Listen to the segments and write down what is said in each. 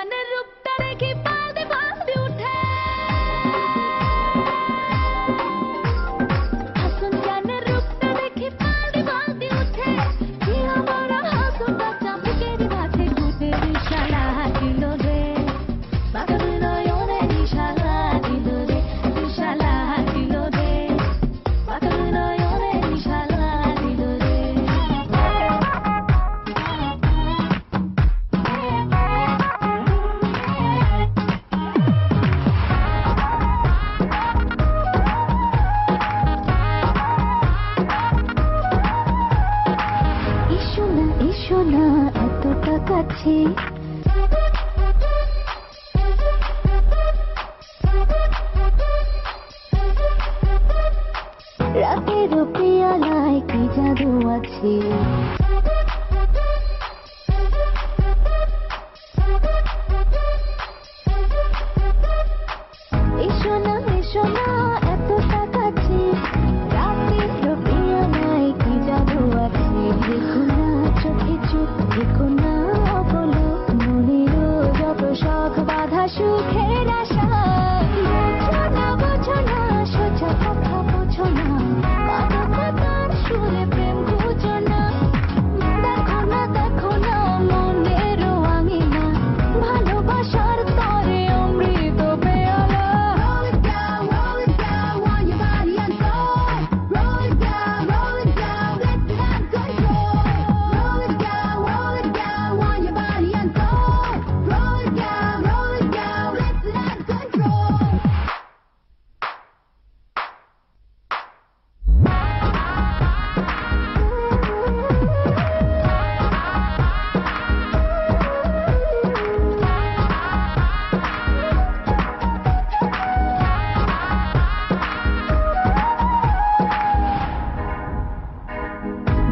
জানের রূপটা দেখি পালতে পালতে উঠে হাসন জানের রূপটা দেখি পালতে পালতে উঠে কি আমার হাসনটা চাপকের মাঝে ঘুরে দিশালা দিল রে বাদল নয়নে দিশালা দিল রে দিশালা দিল রে বাদল নয়নে দিশালা দিল রে এসো না এতটা কাছে রাতের পেয়ালায় কি জাদু আছে এসো না এতটা কাছে রাতের পেয়ালায় কি জাদু আছে দেখো না চোখে চোখ দেখো না অপলক মনেরও যত শখ বাধা সুখের আশা বোঝো না সোজা কথা বোঝো না মাদকতার সুরে প্রেম খুঁজো না দেখো না মনের আঙিনা ভালোবাসার তরে অমৃত পেয়ালা Roll it down on your body and soul. Roll it down, let me have control. Roll it down on your body and soul. Roll it down, let me have control.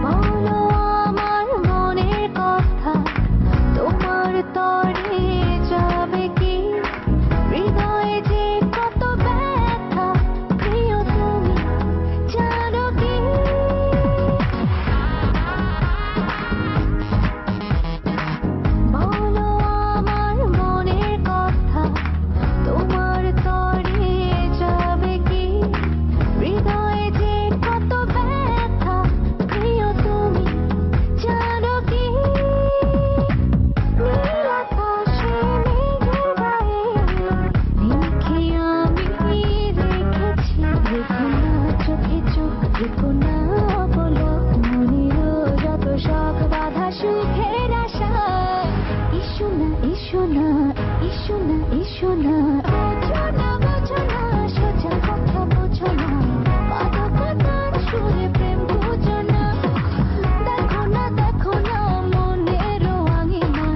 বলো আমার মনের কথা তোমার তরে যাবে কি হৃদয়ে যে কত ব্যথা প্রিয় তুমি জানো কি বলো আমার মনের কথা তোমার তরে যাবে কি হৃদয়ে যে কত ব্যথা প্রিয় তুমি জানো কি নীল আকাশে মেঘের গায়ে লিখে আমি রেখেছি দেখো না চোখে চোখ দেখো না অপলক মনেরও যত শখ বাধা সুখের আশা এসো না বোঝো না সোজা কথা বোঝো না মাদকতার সুরে প্রেম বুঝো না দেখো না মনের আঙিনা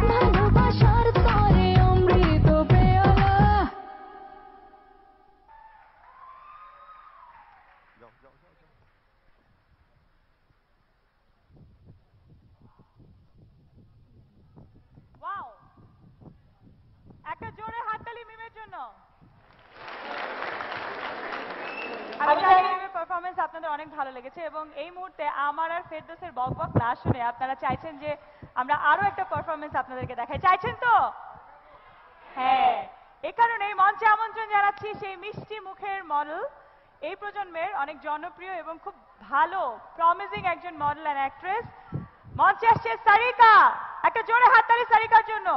ভালোবাসার তরে অমৃত পেয়ালা ওয়াও একটা জোরে হাততালি মিমের জন্য মিমের পারফরমেন্স আপনাদের অনেক ভালো লেগেছে এবং এই মুহূর্তে আমার আর ফেরদৌসের বকবক না শুনে আপনারা চাইছেন যে আমরা আরো একটা পারফরমেন্স আপনাদেরকে দেখাই চাইছেন তো হ্যাঁ এই কারণেই মঞ্চে আমন্ত্রণ জানাচ্ছি সেই মিষ্টি মুখের মডেল এই প্রজন্মের অনেক জনপ্রিয় এবং খুব ভালো প্রমিজিং একজন মডেল অ্যান্ড অ্যাক্ট্রেস মঞ্চে আসছে সারিকা একটা জোরে হাততালি সারিকার জন্য